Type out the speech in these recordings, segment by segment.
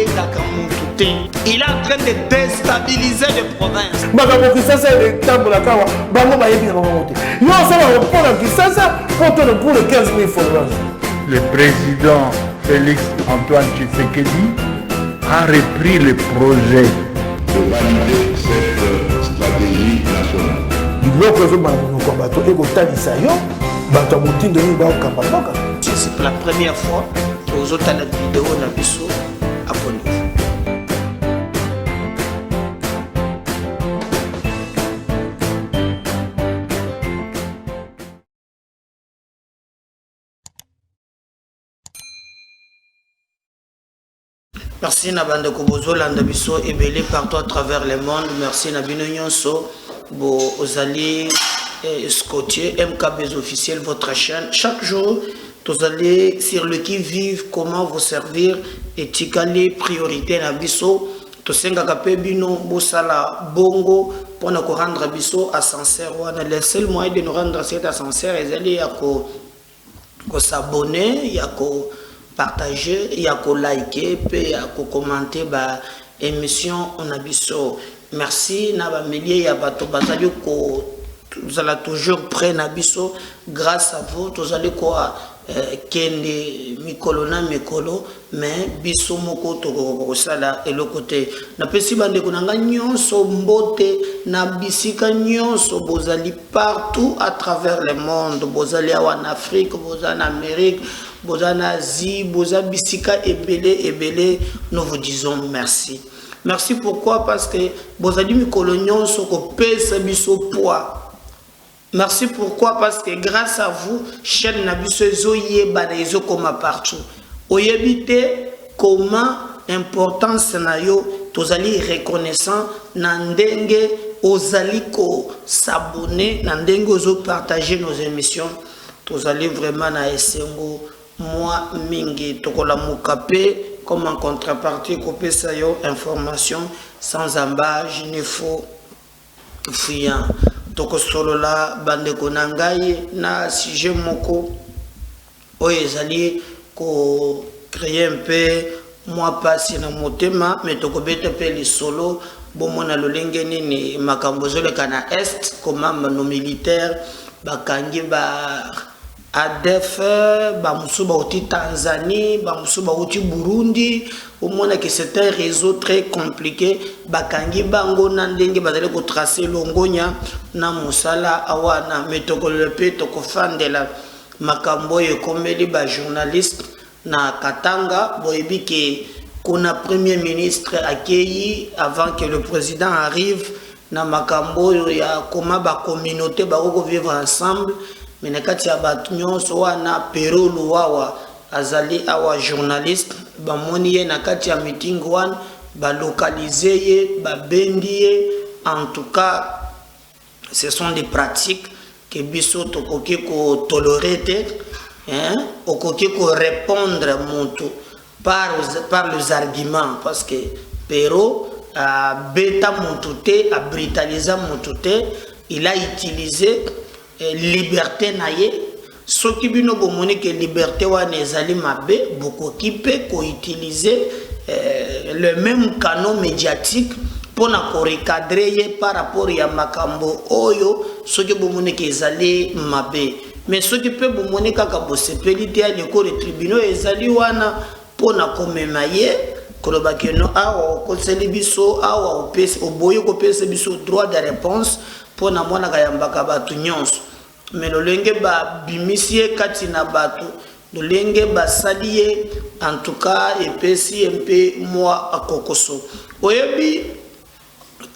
Il est en train de déstabiliser les provinces. Le président Félix Antoine Tshisekedi a repris le projet de valider cette stratégie nationale. C'est la première fois que vous avez la vidéo dans le biseau. Abonnez-vous. Merci Nabande Kobozo Landabiso et belé partout à travers le monde. Merci Nabino Nyonso, Ozali Scotier, MKB officiel, votre chaîne. Chaque jour, vous allez sur le qui vive, comment vous servir et tikali priorité Nabiso. To senga kapé bino bosala bongo pour nous rendre biso ascenseur. Le seul moyen de nous rendre cet ascenseur est d'aller à s'abonner, à partager, il y a qu'à liker, il y a qu'à commenter bah émission on a biso. Merci naba milliers il y a bato bazali ko vous allez toujours près na biso grâce à vous vous allez quoi kende mikolona mikolo mais biso moko to sala et le côté na pesi bande kunanga nyonso mbote na bisika nyonso bozali partout à travers le monde bozali en Afrique bozali en Amérique bozali en Asie bozali bisika ebele nous vous disons merci. Merci pourquoi parce que bozali mikolo nyonso ko pesa biso poids. Merci pourquoi parce que grâce à vous chaîne Nabiso Zoyeba Ezo comme partout. Oyebite comment importance na yo tozali reconnaissant nandenge ozaliko s'abonner nandenge ozo partager nos émissions tozali vraiment na esengo moi mingi tokola mukape comme en contrepartie kopesa yo information sans embâche ni faux fuyant. Toko solo la bande konangai na sujet moko oyezali ko créer un peu moi passer na motema mais toko bete pe li solo bomona lolenge nini makambozo le kana est comme nos militaires bakangi ba ADF ba musuba uti Tanzanie ba musuba uti Burundi au moins que c'est un réseau très compliqué bakangi bango nandenge bazale ko tracer longonya na musala awana metoko le pe toko fandela makambo e komeli ba journaliste na Katanga boyebi ke kuna premier ministre accueilli avant que le président arrive na makambo ya comment ba communauté ba ko vivre ensemble mais nakati ya batu nyonso wana pero luwawa azali awa journaliste ba moni ye nakati ya meeting one ba localiser ye ba bendiye en tout cas ce sont des pratiques que biso tokoki ko tolérer hein okoki ko répondre monto par les arguments parce que pero a beta montoute a brutaliser montoute il a utilisé liberté naie ce qui bino bomoni que liberté wana ezali mabe beaucoup qui peut ko utiliser le même canal médiatique pour na ko recadrer par rapport ya makambo oyo ce qui bomoni que ezali mabe mais ce qui peut bomoni kaka bosepelité ya ko le tribunal ezali wana pour na komemaye koloba que no awa ko biso awa opesi oboyo ko pesa biso droit de réponse pour na mona kayambaka batu nyonso mais le lenge ba bimisie katina batu le lenge ba salier en tout cas et pesi un peu moi à kokoso oyebi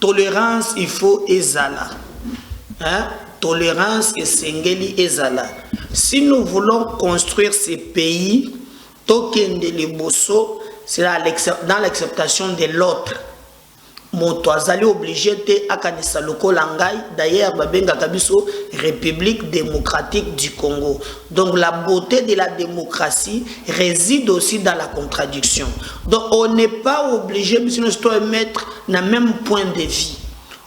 tolérance il faut ezala hein tolérance et sengeli ezala si nous voulons construire ces pays tokende les bosso c'est dans l'acceptation de l'autre moto azali obligé te akanisa lokola ngai d'ailleurs babenga kabiso République démocratique du Congo. Donc la beauté de la démocratie réside aussi dans la contradiction. Donc on n'est pas obligé de mettre na même point de vue.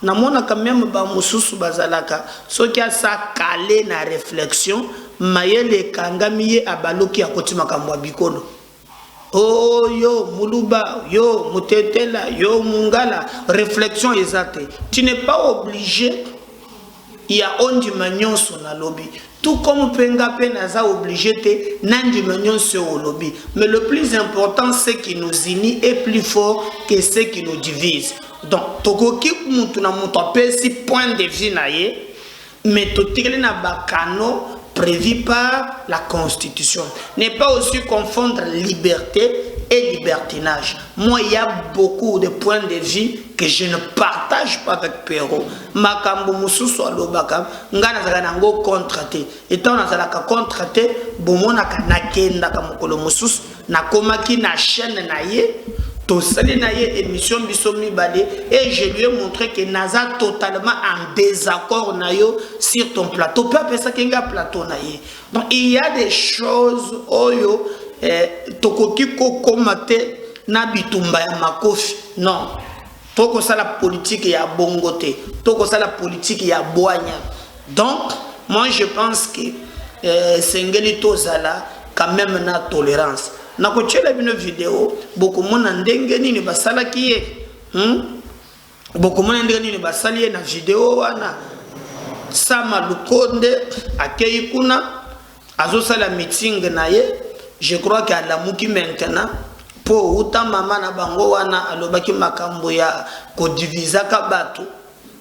Na mona quand même ba mususu bazalaka so kia sa calé na réflexion mayele kangamiye abaloki akoti makambo bikolo. Oh yo Muluba, yo Mutetela, yo Mungala, réflexion exacte. Tu n'es pas obligé, il y a on dimanche sur la lobby. Tout comme Penga Penaza obligé te nan dimanche sur le lobby. Mais le plus important, c'est qui nous unit est plus fort que ce qui nous divise. Donc, Tokoki Mutuna Mutapé si point de vue naïe, mais Totikele na bakano prévu par la Constitution. N'est pas aussi confondre liberté et libertinage. Moi, il y a beaucoup de points de vue que je ne partage pas avec Perrault. Makambo mususu alobaka ngana zaka nango contraté. Étant nazalaka contraté, bomona kanakenda kamukolo mususu nakomaki na chaîne na ye. Tosali na ye émission bisomi balé et je lui ai montré que naza totalement en désaccord na yo sur ton plateau. Pas ça qu'un plateau na ye. Donc il y a des choses oyo tokoki ko komate na bitumba ya makofi. Non. Toko ça la politique ya bongote. Toko ça la politique ya boanya. Donc moi je pense que sengeli tozala quand même na tolérance. Na kochela bino vidéo beaucoup mona ndenge nini basalaki ye beaucoup mona ndenge nini basali ye na vidéo wana Sama Lukonde akei kuna azosala meeting na ye. Je crois qu'à la muki maintenant pour uta mama na bango wana alobaki makambo ya kodivisa kabatu.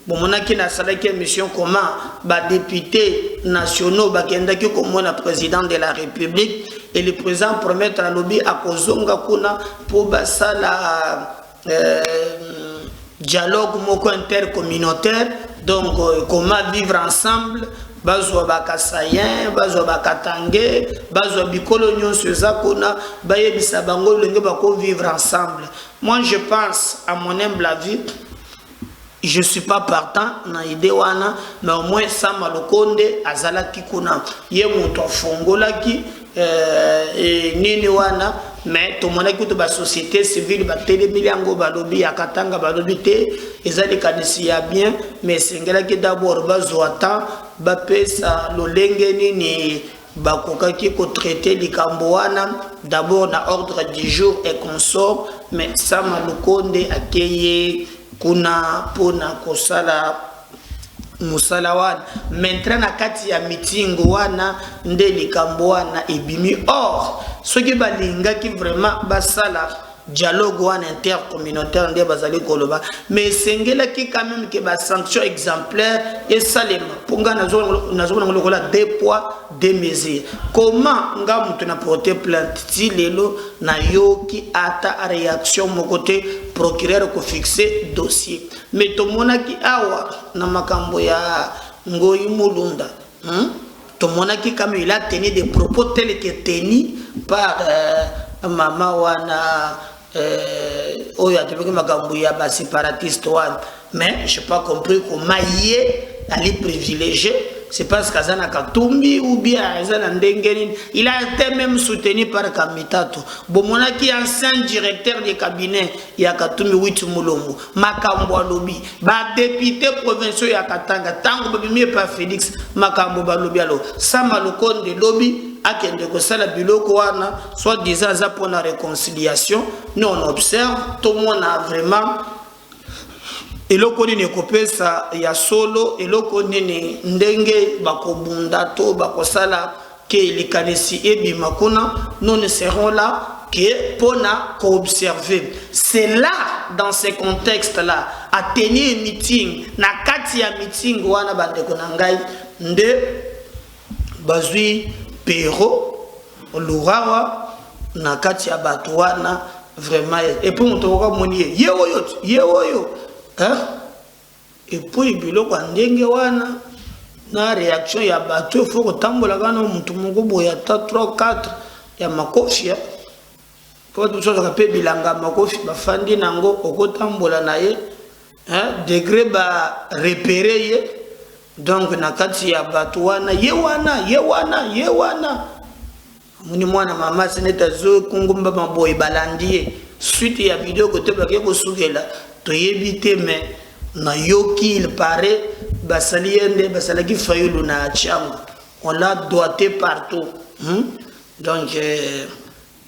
Bon mona ki na salaki mission comment ba députés nationaux bakendaki comme le président de la République et le président promettre à lobby à kozonga kuna pour basala dialogue moko intercommunautaire donc comment vivre ensemble bazwa bakasayen bazwa bakatange bazwa bikolo nyonso zakona bayebisa bango lenge bako vivre ensemble. Moi je pense à mon humble avis, je suis pas partant na idée wana mais au moins Sama Lukonde azalaki kuna ye muto fongolaki nini wana mais to mona ki to ba société civile ba télémilango balobi akatanga balobi te ezali kanisi ya bien mais sengelaki d'abord bazwata ba pesa lolenge nini bakokaki ko traiter likambo wana d'abord na ordre du jour et consort mais Sama Lukonde akeye kuna pona kosala musala wana maintenant na kati ya meeting wana nde likambo wana ebimi or soki balingaki vraiment basala dialogue wana intercommunautaire nde bazali koloba mais sengelaki quand même que ba sanction exemplaire et salema ponga nazona ngola 2 poids 2 mesures. Comment nga mutu na porter plainte ti lelo na yoki ata réaction mon côté procureur ko fixer dossier mais to monaki awa na makambo ya Ngoyi Mulunda to monaki comme il a tenu des propos tels que tenus par maman wana oya tebeki makambo ya ba séparatiste wana mais je n'ai pas compris comment yé ali privilégié. C'est parce qu'Azana Katumbi ou bien Azana Ndengenin, il a été même soutenu par Kamitato. Bomonaki, ancien directeur du cabinet, Yakatumbi Witumulombo, Makambo Lobi, ba député provincial Yakatanga, Tango Babimi par Félix, Makambo Balobi alo, Sama Lukonde Lobi, Akende Kosala Biloko wana, soit disant ça pour la réconciliation. Nous on observe, tout le monde a vraiment. Eloko nini kopesa ya solo eloko nini ndenge bakobunda to bakosala ke likanisi ebi makuna nous ne serons là que pona ko observer. C'est là dans ces contextes là à tenir meeting na kati ya meeting wana bandeko na ngai nde bazui Perrault Lurawa na kati ya batu wana vraiment et puis motoka monier yewoyo hein? Et puis biloko ndenge wana na réaction ya bato faut que tambola kana mutu moko boya 3 4 ya makofi pour tout ça ka bilanga makofi bafandi nango okotambola na ye hein degré ba repérer ye donc na kati ya bato wana ye wana muni mwana mama seneta zo kungumba maboy balandie suite ya vidéo ko tebake ko sugela to yebite mais na yoki il paraît basaliende basalaki fayulu na chango on l'a doigté partout donc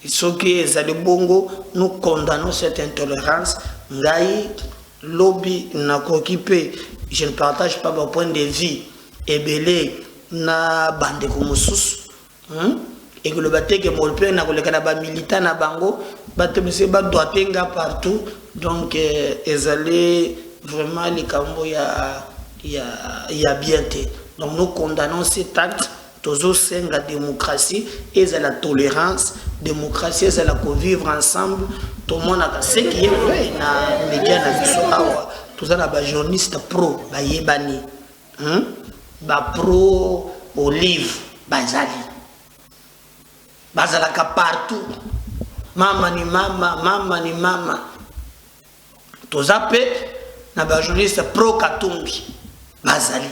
Ce qui est le bongo, nous condamnons cette intolérance. Ngaï, lobby, n'a qu'occupé. Je ne partage pas mon point de vue. Et belé, na bande comme sous. Et que le bâté que mon père n'a que le canaba militant na bango, bâté monsieur bat doit tenga partout. Donc, ils allaient vraiment les cambos y a bien été. Donc, nous condamnons cet acte. Toujours c'est la démocratie et la tolérance. Démocratie, c'est la vivre ensemble. Tout le monde a ce qui est vrai. Les médias, tout ça, les journalistes pro, les yébani, pro olive, bazali, bazalaka partout. Mama ni mama. Tout ça, les journalistes pro Katumbi, bazali.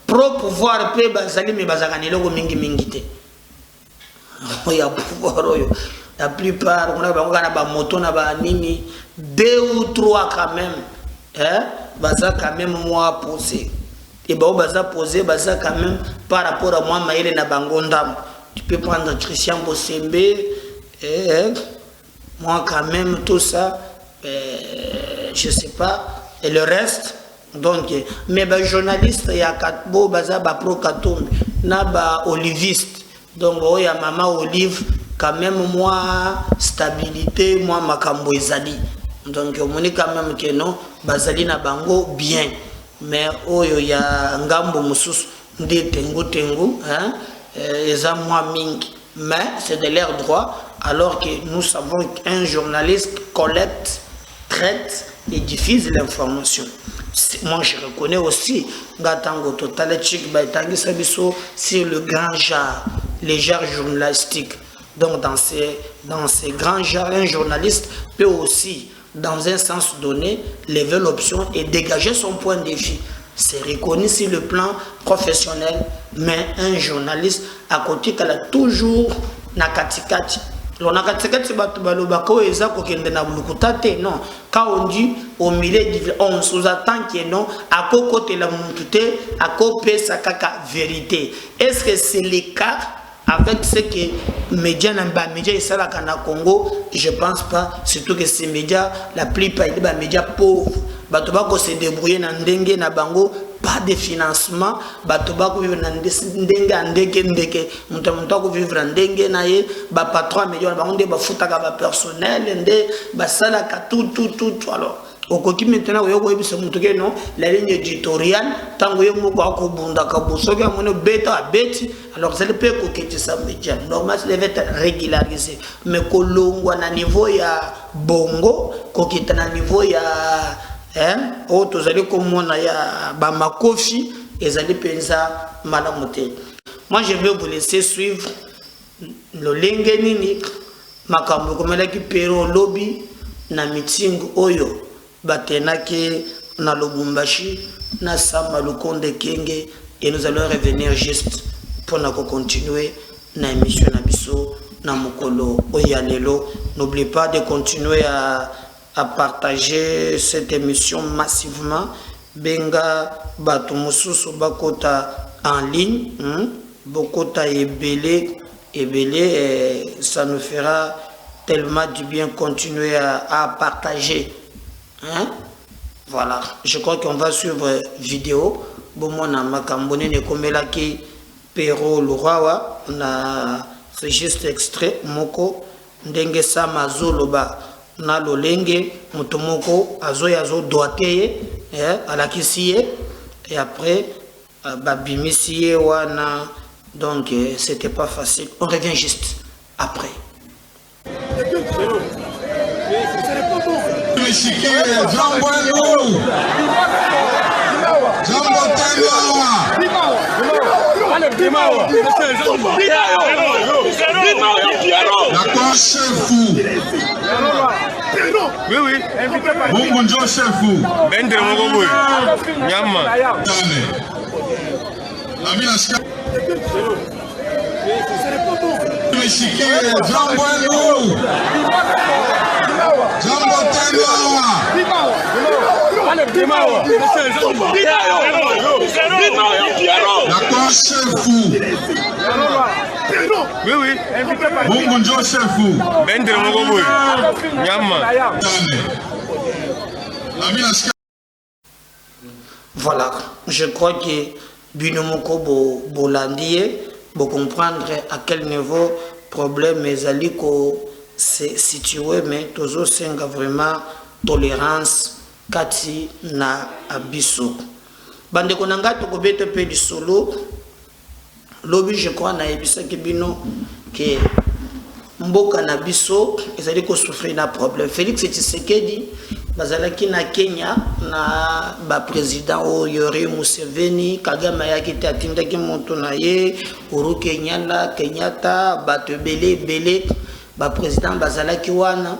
Pro pouvoir pe bazali me bazakani loko mingi te. Ya pouvoir oyo. La plupart on a ba moto na ba nini 2 ou 3 quand même. Baza quand même moi posé. Et ba baza posé baza quand même par rapport à moi maïle na bangondam. Tu peux prendre Christian Bosembe moi quand même tout ça je sais pas et le reste. Donc, mais les journalistes, il y a 4 mots, pro Katumbi, na ba oliviste. Donc, il y a maman Olive, quand même, moi, stabilité, moi, makambo ezali. Donc, on dit quand même que non, bazali na bango bien. Mais, il y a ngambo musus, ndi tengu, eza moi mingi. Mais, c'est de leur droit, alors que nous savons qu'un journaliste collecte, traite et diffuse l'information. Moi je reconnais aussi Gatango Total sur le grand genre, les genres journalistiques. Donc dans ces grands genres, un journaliste peut aussi, dans un sens donné, lever l'option et dégager son point de vue. C'est reconnu sur le plan professionnel, mais un journaliste à côté qu'elle a toujours nakatikati. Non, quand on dit au milieu, on sous-attend que non, à côté de la montée, à côté de sa vérité. Est-ce que c'est le cas avec ce que les médias ici au Congo? Je ne pense pas, surtout que ces médias, la plupart des médias pauvres, ils se débrouillent dans Dengue, na bango, pas de financement, ils vivent dans Ndenge, vivre dans Dengue, ba pas 3 millions, ba foutaka personnel, ba salaka tout. Alors, au quotidien maintenant, non, la ligne éditoriale, tant que vous avez bunda kabusoga, mon bêta bêti, alors ça ne peut que ça média. Normalement, ça devait être régularisé. Mais kolongwa na niveau ya bongo, kokita na niveau ya tous allez comme moi ya bamakofi et allez pensa malamote. Moi je vais vous laisser suivre le lengenini makambo komela ki pero lobby na meeting oyo batenaki na Lubumbashi na Samba Lukonde Kenge et nous allons revenir juste pour continuer na émission na biso na mokolo oyalelo. N'oubliez pas de continuer à partager cette émission massivement. Benga Batumususu Bakota en ligne, Bokota et Belé, ça nous fera tellement du bien continuer à partager. Voilà, je crois qu'on va suivre vidéo. Bon, mon Makambone ne komelaki Pero Lurawa, c'est juste extrait. Moko Ndenge Samazoloba. Na lolenge mutomoko azo doateye alakisiye et après babimisiye wana, donc c'était pas facile. On revient juste après. D'accord, chef. Oui. Bonjour, chef. Bendre Mogoboy. Nyama. La ville a D'accord, chef fou. Oui, oui. Mungunjo chef fou. Bendre Mogoboy. Nyama. Voilà, je crois que Binomoko Bolandie, pour comprendre à quel niveau problème les aliko se situé, mais toujours c'est vraiment tolérance kati na abiso. Bande konanga to kobete pe di solo. Lobi je crois na ebisa ke bino que mboka na biso ezali ko souffrir na problème. Félix Tshisekedi bazalaki na Kenya na ba président o Yoweri Museveni Kagame yaki atindaki moto na ye Uhuru Kenyatta bato belé ba président bazalaki wana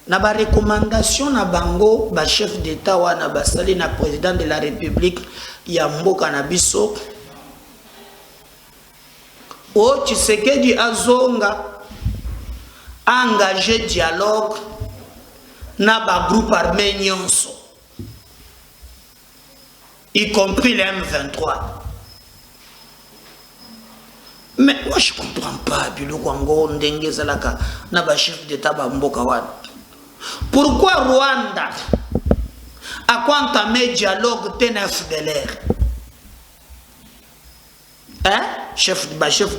na ba recommandation na bango ba chef d'état wana basali na président de la République ya mboka na biso o Tshisekedi azonga engagé dialogue na ba groupe armé nyonso y compris les M23. Mais moi je comprends pas biloko ngo ndenge zalaka na ba chef d'état ba mboka wana. Pourquoi Rwanda a entamé dialogue TNF de l'air? Hein? Chef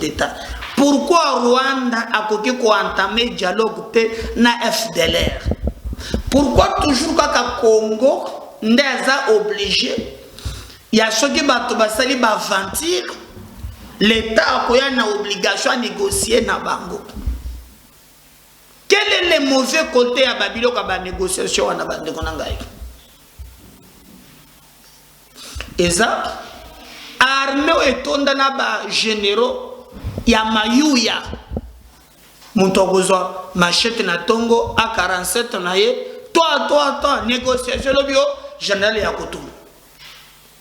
d'état. Pourquoi Rwanda a entamé dialogue na FDLR? Pourquoi toujours kaka Congo n'est obligé? Il y a ceux qui basali ba aventure. L'État a une obligation à négocier na bango. Quel est le mauvais côté à Babylone à la négociation à Nabande Konangaï? Et ça, armée et tondana ba généraux ya mayuya. Montogozo machette na tongo à 47 na ye. Toi, négociation le bio général Yakutum.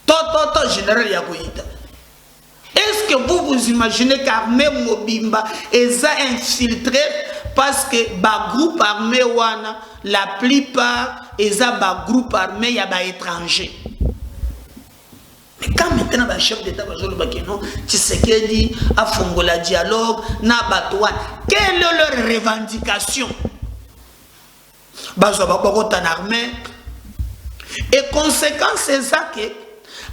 Toi, général Yakuita. Est-ce que vous imaginez qu'armée Mobimba est infiltré parce que ba groupe armé wana la plupart est ba groupe armé ya ba étranger. Mais quand maintenant le chef d'état va jouer le non, Tshisekedi a fondé la dialogue na batouan. Quelle est leur revendication? Bazo ba en armée. Et conséquence c'est ça que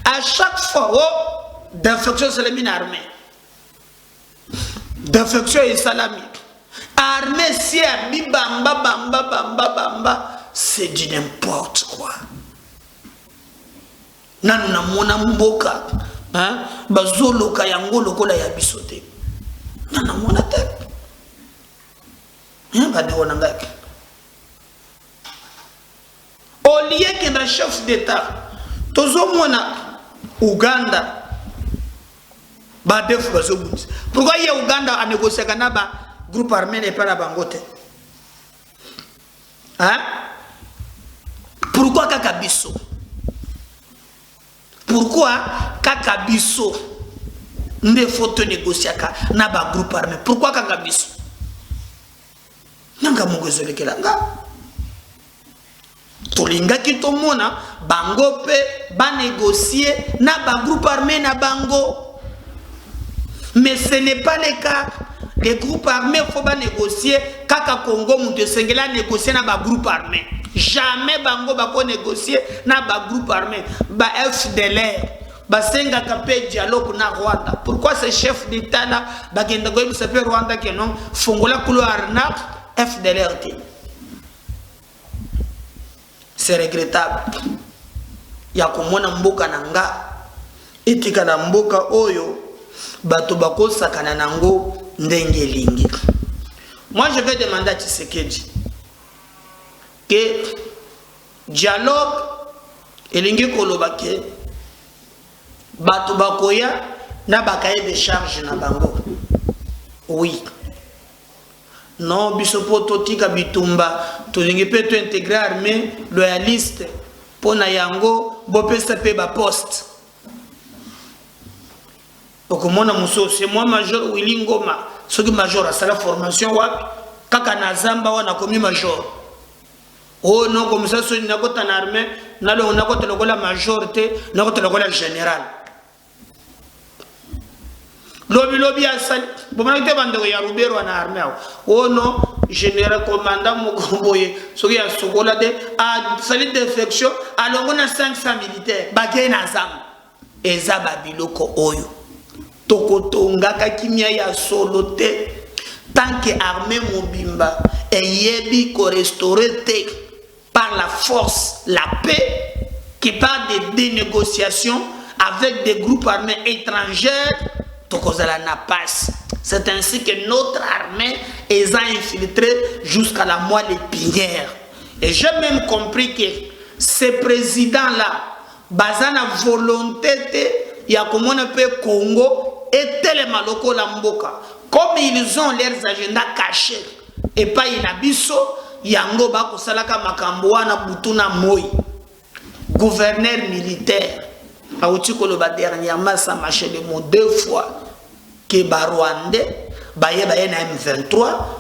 à chaque fois d'infection c'est le armée. D'infection islamique. Armée si bamba c'est du n'importe quoi. Nanu na mona mboka hein bazolo kayango lokola ya bisote nana mona te hein ba de wona ngaki au lieu que le chef d'état tozo mona Uganda ba def bazo bunzi pourquoi y a Uganda a négocié kana ba groupe armé n'est pas la bangote hein pourquoi kakabiso? Pourquoi Kakabiso ne faut te négocier na ba groupe armé? Pourquoi Kakabiso? Nanga mongozole kelanga. Tolinga kitomona bango pe ba négocier na ba groupe armé na bango. Mais ce n'est pas le cas. Les groupes armés faut pas négocier. Kaka Congo mute sengela négocier na ba groupe armé. Jamais bango bako négocier na ba groupe armé, ba FDLR, ba senga kapé dialogue na Rwanda. Pourquoi ces chefs d'état là ba kenda ko bi s'appelle Rwanda que non fongola couloir na FDLR? C'est regrettable. Ya komona mboka nanga etika na mboka oyo bato bako sakana nango ndenge lingi. Moi je vais demander à Tshisekedi que dialogue elingi kolobake bato bakoya na bakaye de charge na bango. Oui. Non bisopo totika bitumba tolingi pe to intégrer armée loyaliste pona yango bopesa pe ba poste. Okomona muso c'est moi major Willy Ngoma soki major à la formation wapi kaka na Zamba wana komi major. Oh non, comme ça, c'est une armée, on a côté la majorité, on a côté la général. Lobby a sali, bon on a été bandé ya Robert wana armée. Oh non, général commandant Mukomboye, soki ya sokola de a sali défection, alors on a 500 militaires, bagay na zam. Eza babiloko oyo. Tokotonga kakimia ya solote. Tant que armée mobimba et yebi ko restaurer par la force la paix, qui parle de dénégociations avec des groupes armés étrangers, tokozala na passe. C'est ainsi que notre armée est infiltrée jusqu'à la moelle épinière. Et j'ai même compris que ces présidents-là, bazana volonté il y a comme on appelle Congo et Télémaloko Lamboka. Comme ils ont leurs agendas cachés, et pas inabiso, yango bako salaka makamboa na butuna moi. Gouverneur militaire, aouti koloba dernièrement ça marché de mots 2 fois que ba Rwandais, baye na M23,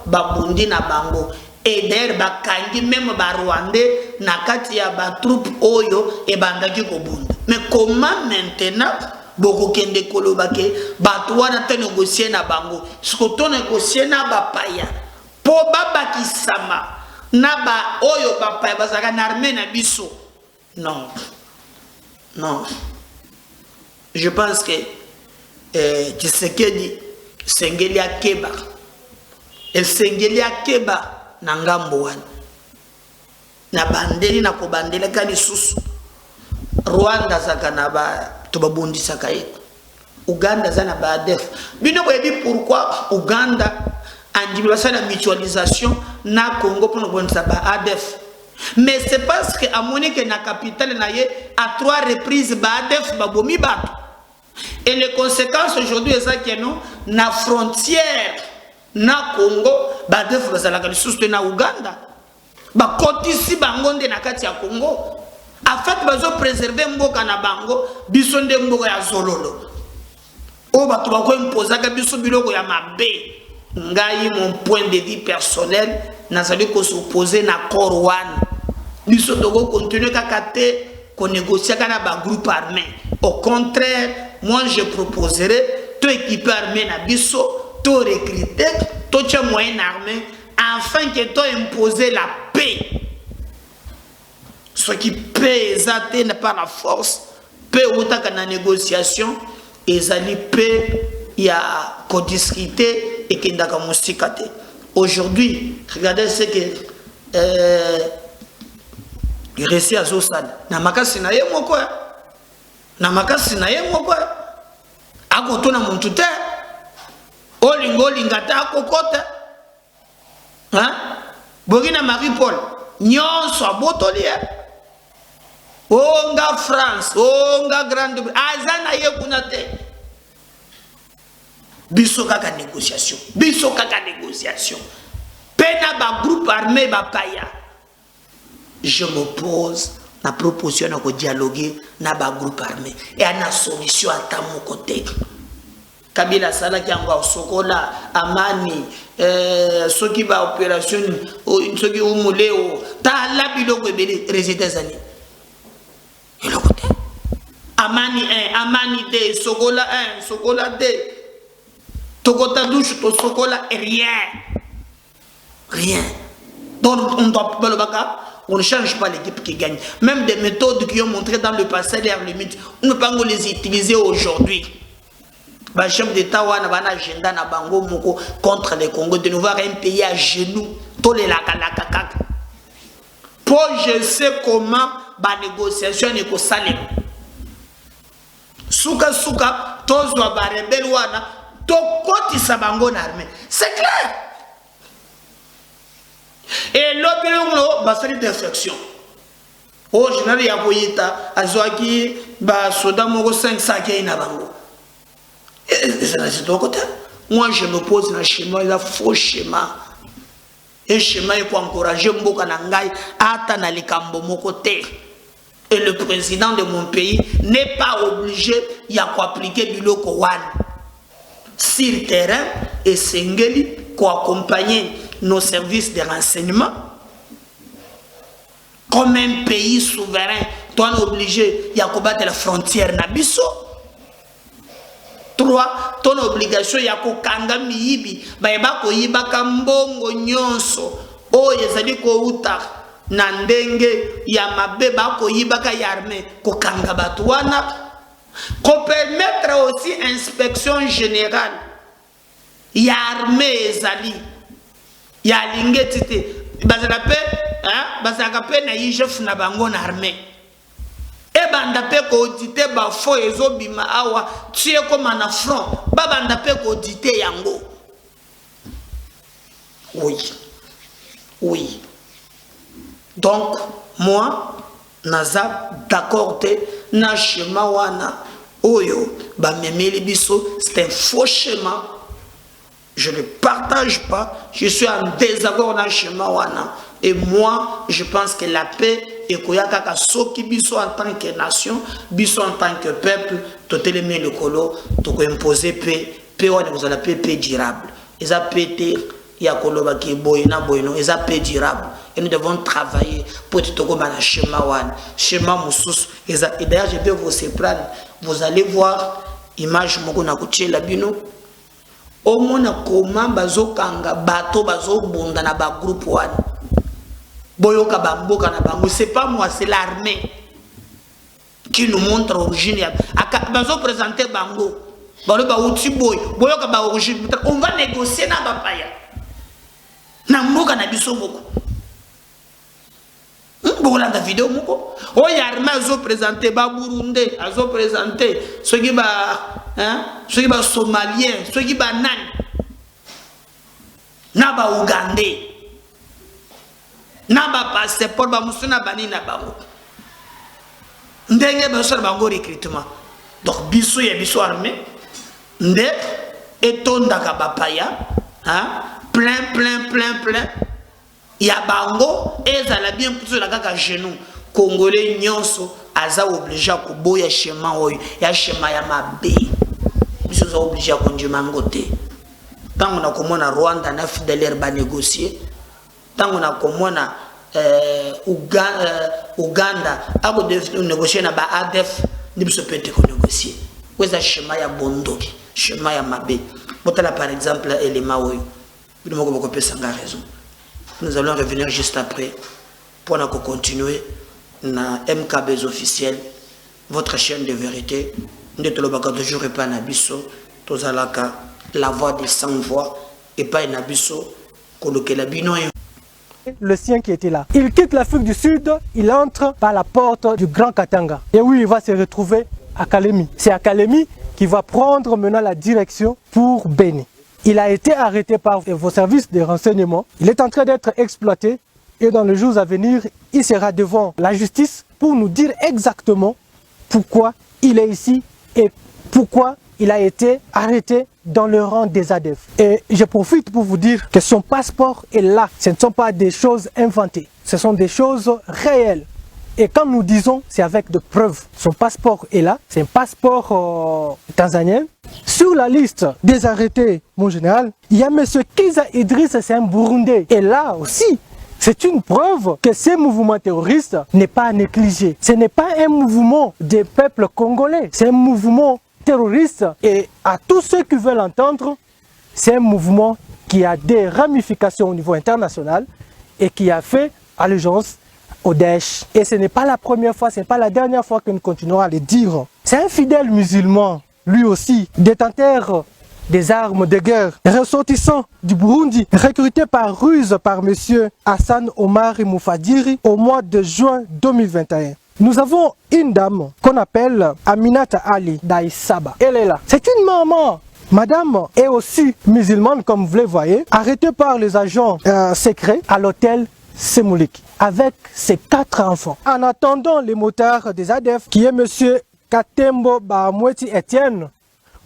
ba bundi na bango. Et d'ailleurs ba kangi même ba Rwandais na kati ya ba troupe oyo e bandaki ko bunda. Mais comment maintenant Boko kende koloba ke bato wana te négocier na bango sikoto négocier na bapaya po baba kisama na ba oyo bapaya bazaka na armée na biso. Non, non, je pense que Tshisekedi sengeli akeba el sengeli akeba na ngambo wana na bandeli na kobandela kali susu. Rwanda zakana ba tobabundisa kaye. Uganda zana ba ADF. Bino boyebi pourquoi Uganda andi basala mutualisation na Congo pour bondisa ba ADF. Mais c'est parce que amoni que na capitale na ye à 3 reprises ba ADF babomi bato. Et les conséquences aujourd'hui c'est que non na frontière na Congo ba ADF basala ka lisusu na Uganda. Ba kotisi bangonde na kati ya Congo. En fait, bazo préserver mboka na bango, biso nde mboka ya zololo. O bato bako imposa ka biso biloko ya mabe. Ngai mon point de vue personnel, nazali ko s'opposer na corps one. Biso dogo continuer kaka te ko négocier kana ba groupe armé. Au contraire, moi je proposerais to équiper armé na biso, to recruter, to tche moyen armé afin que to imposer la paix. Ce qui pèse n'est pas la force, peut ou ta la négociation, et zali peut y a co-discuter et qui n'a qu'à moussicate. Aujourd'hui, regardez ce que il réussit à Zosad. Namakasi na ye moko, namakasi na ye moko, akoto na montute, olingo lingata akokote, hein? Bogina Marie-Paul, nyon so botolia. Onga France, onga Grande azana ye kunate. Biso kaka négociation. Biso kaka négociation. Pena ba groupe armé ba paya. Je m'oppose na proposition na ko dialoguer na ba groupe armé. Et ana solution à ta mon côté. Kabila sala ki anga sokola amani soki ba opération soki umuleo ta la biloko ebele résultats zani. Amani 1, Amani 2, Sokola 1, Sokola 2. Tokota douche, to Sokola rien. Rien. Donc on ne change pas l'équipe qui gagne. Même des méthodes qui ont montré dans le passé leurs limites, on ne peut pas les utiliser aujourd'hui. Le chef d'État a un agenda na bango moko contre les Congo de nous voir un pays à genoux. Tous les laka. Pour je sais comment la négociation est au salem. Souka tozwa ba rebelle wana to koti sabango na armée. C'est clair. Et l'opinion ba série d'infection. Oh général ya boyita azwaki ba soda moko 500 kay na bango. Et ça c'est ton côté. Moi je me pose na schéma, il a faux schéma. Un schéma pour encourager mboka na ngai ata na likambo moko te. Et le président de mon pays n'est pas obligé d'appliquer du loco one. Sur le terrain, et Sengeli, pour accompagner nos services de renseignement, comme un pays souverain, toi on est obligé il y a combattre la frontière nabiso. 3 ton obligation ya ko kanga miyibi ba eba ko yiba kambongo nyonso o yezali ko uta na ndenge ya mabe ba ko yiba ka yarme ko kanga batu wana ko permettre aussi inspection générale ya armée ezali ya lingetite bazala pe bazaka pe na chef na bango na armée e banda pe ko auditer ba fo ezobima awa tie comme na front ba banda pe ko auditer yango. Oui donc moi naza d'accord te na schéma wana oyo ba memeli biso, c'est un faux schéma. Je ne partage pas, je suis en désaccord dans le schéma wana. Et moi, je pense que la paix est koyaka soki biso en tant que nation, biso en tant que peuple, toteleme le colo, to ko imposer paix wana vous la paix durable. Et ça paix ya koloba ki boyina boyino, et ça paix durable. Et nous devons travailler pour te comme un schéma wana, schéma mususu. Et d'ailleurs je vais vous surprendre, vous allez voir image moko na kuchela bino. Au moins comment bazo kanga bato bazo bunda na ba groupe one boyoka bamboka na bango, c'est pas moi, c'est l'armée qui nous montre l'origine. Bazo présenter bango balo ba uti boy boyoka ba origine, on va négocier na bapaya na mboka na biso moko bola da vidéo moko o ya armée azo présenter ba Burundais, azo présenter ceux qui ba Somalien, ceux qui ba nani na ba Ougandais na ba passeport ba musuna bani na bango ndenge ba sala bango recrutement. Donc biso ya biso armée nde etonda ka bapaya plein ya bango ezala bien pour la kaka genou congolais nyonso aza obligé ko boya schéma oyo ya schéma ya mabe biso za obligé ko ndima ngote. Tango na komona Rwanda na FDLR ba négocier, tango na komona Uganda abo de négocier na ba ADF ni biso pete ko négocier weza schéma ya bondoki, schéma ya mabe. Botala par exemple élément oyo bino moko pesa nga raison. Nous allons revenir juste après pour continuer na MKB's officiel, votre chaîne de vérité. Nous sommes toujours pas nabiso, tozalaka la voix des sans voix et pas nabiso coloquer la bino. Le sien qui était là. Il quitte l'Afrique du Sud, il entre par la porte du Grand Katanga. Et oui, il va se retrouver à Kalemi. C'est à Kalemi qu'il va prendre maintenant la direction pour Béni. Il a été arrêté par vos services de renseignement. Il est en train d'être exploité et dans les jours à venir, il sera devant la justice pour nous dire exactement pourquoi il est ici et pourquoi il a été arrêté dans le rang des ADF. Et je profite pour vous dire que son passeport est là. Ce ne sont pas des choses inventées, ce sont des choses réelles. Et quand nous disons, c'est avec de preuves. Son passeport est là, c'est un passeport tanzanien. Sur la liste des arrêtés, mon général, il y a M. Kiza Idriss, c'est un Burundais. Et là aussi, c'est une preuve que ce mouvement terroriste n'est pas à négliger. Ce n'est pas un mouvement des peuples congolais, c'est un mouvement terroriste. Et à tous ceux qui veulent entendre, c'est un mouvement qui a des ramifications au niveau international et qui a fait allégeance au Daesh. Et ce n'est pas la première fois, ce n'est pas la dernière fois que nous continuerons à le dire. C'est un fidèle musulman, lui aussi, détenteur des armes de guerre, ressortissant du Burundi, recruté par ruse par M. Hassan Omar Moufadiri au mois de juin 2021. Nous avons une dame qu'on appelle Aminata Ali Daïsaba. Elle est là. C'est une maman. Madame est aussi musulmane, comme vous le voyez, arrêtée par les agents secrets à l'hôtel Semoulik, avec ses 4 enfants. En attendant les motards des ADF, qui est M. Katembo Bahamoueti Etienne,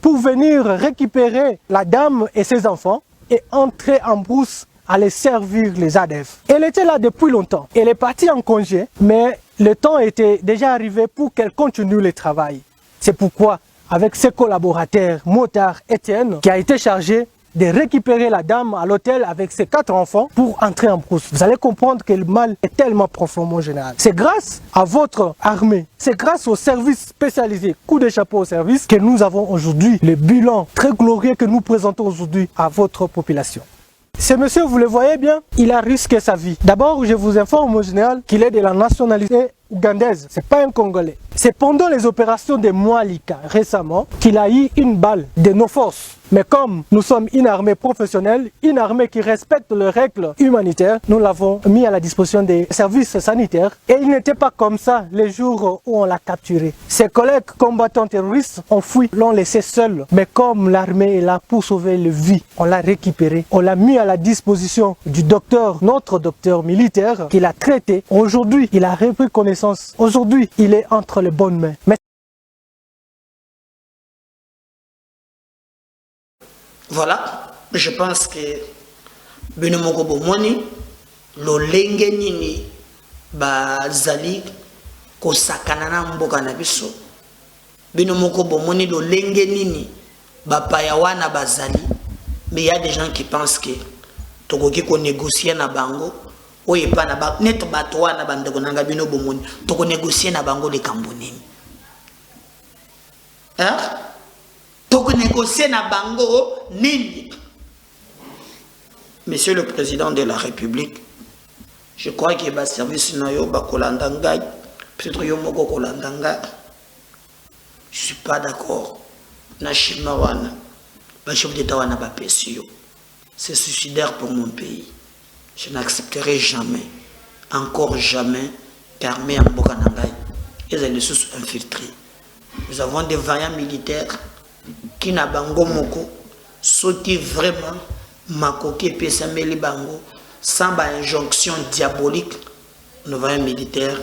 pour venir récupérer la dame et ses enfants et entrer en brousse à les servir les ADF. Elle était là depuis longtemps. Elle est partie en congé, mais le temps était déjà arrivé pour qu'elle continue le travail. C'est pourquoi, avec ses collaborateurs, motards Etienne, qui a été chargé de récupérer la dame à l'hôtel avec ses 4 enfants pour entrer en brousse. Vous allez comprendre que le mal est tellement profondément général. C'est grâce à votre armée, c'est grâce aux services spécialisés, coup de chapeau au service, que nous avons aujourd'hui le bilan très glorieux que nous présentons aujourd'hui à votre population. Ce monsieur, vous le voyez bien, il a risqué sa vie. D'abord, je vous informe au général qu'il est de la nationalité ougandaise, c'est pas un Congolais. C'est pendant les opérations de Mwalika récemment qu'il a eu une balle de nos forces. Mais comme nous sommes une armée professionnelle, une armée qui respecte les règles humanitaires, nous l'avons mis à la disposition des services sanitaires. Et il n'était pas comme ça les jours où on l'a capturé. Ses collègues combattants terroristes ont fui, l'ont laissé seul. Mais comme l'armée est là pour sauver le vie, on l'a récupéré. On l'a mis à la disposition du docteur, notre docteur militaire, qui l'a traité. Aujourd'hui, il a repris connaissance. Aujourd'hui, il est entre les bonnes mains. Mais voilà, je pense que bino moko bomoni lo lenge nini bazali ko sakana na mboka na biso. Bino moko bomoni lo lenge nini ba payawana bazali. Mais il y a des gens qui pensent que tokoki ko négocier na bango oye pa na ba net bato wana bandeko nanga bino bomoni toko négocier na bango le kambonini. Hein? Toko négocier na bango nini. Monsieur le Président de la République, je crois que le service nayo ba kolanda ngai, peut-être yo moko kolanda ngai. Je suis pas d'accord. Na shima wana ba chef d'état wana ba pesio. C'est suicidaire pour mon pays. Je n'accepterai jamais, encore jamais, qu'armée en mboka na ngai et les ressources infiltrées. Nous avons des vaillants militaires qui n'a bango moko sauté vraiment makoki pesameli bango sans ba injonction diabolique. Nos vaillants militaires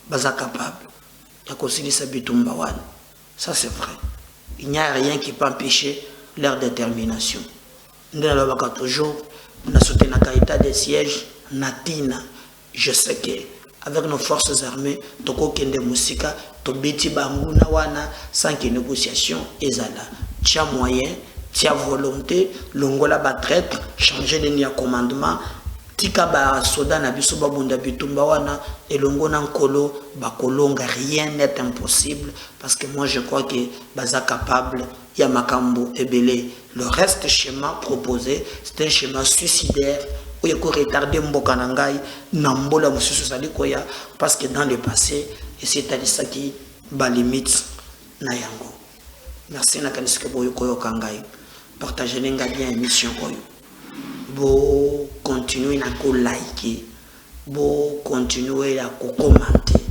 baza capable ya kosilisa bitumba wana. Ça c'est vrai. Il n'y a rien qui peut empêcher leur détermination. Nous allons toujours na sauté na état de siège natina. Je sais que avec nos forces armées toko kende musika to beti banguna wana sans que négociation ezala. Tia moyen, tia volonté, longola ba traître, changer de nia commandement, tika ba soda na biso ba bunda bitumba wana et longona nkolo ba kolonga, rien n'est impossible parce que moi je crois que baza capable ya makambo ebele. Le reste schéma proposé, c'est un schéma suicidaire où il faut retarder mboka na ngai na mbola mususu sali koya parce que dans le passé et c'est à ça qui ba limite na yango. Merci na kanisike boyo koyo kangai. Partagez les bien émission koyo. Bo continuer na ko liker, bo continuer à ko commenter,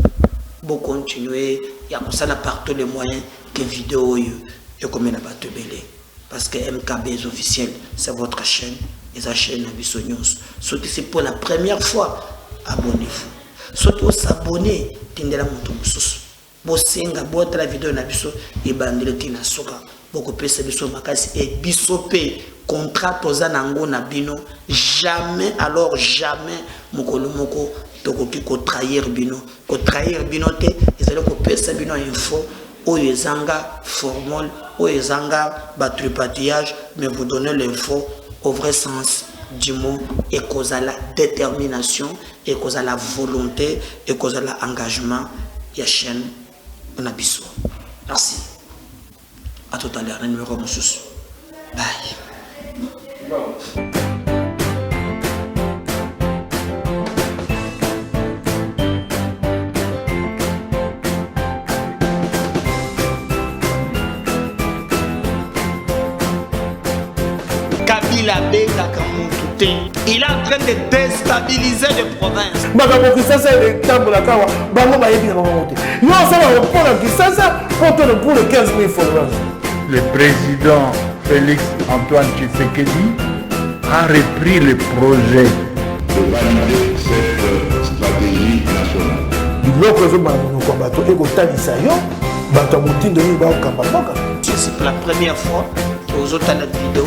bo continuer à ko sala par tous les moyens que vidéo yo yo comme na bato belé. Parce que MKB officiel, c'est votre chaîne, et sa chaîne Abisso News. Sauf que c'est pour la première fois, abonnez-vous. Surtout s'abonner, tindela moto mususu. Bosenga, bote la vidéo Abisso, et bandele tina soka. Boko pesa biso makasi, et bisope, contrat tozanango na bino, jamais, alors jamais, mokolo moko, tokoki ko trahir bino. Ko trahir bino te, et ko pesa bino info, oyo ezanga formule, oyo ezanga batripatillage, mais vous donnez l'info au vrai sens du mot et cause à la détermination et cause à la volonté et cause à l'engagement de la chaîne Nabiso. Merci. À tout à l'heure, numéro Moussous. Bye. Il est en train de déstabiliser les provinces. Le président Félix Antoine Tshisekedi a repris le projet de valider cette stratégie nationale. C'est pour la première fois que vous avez la vidéo.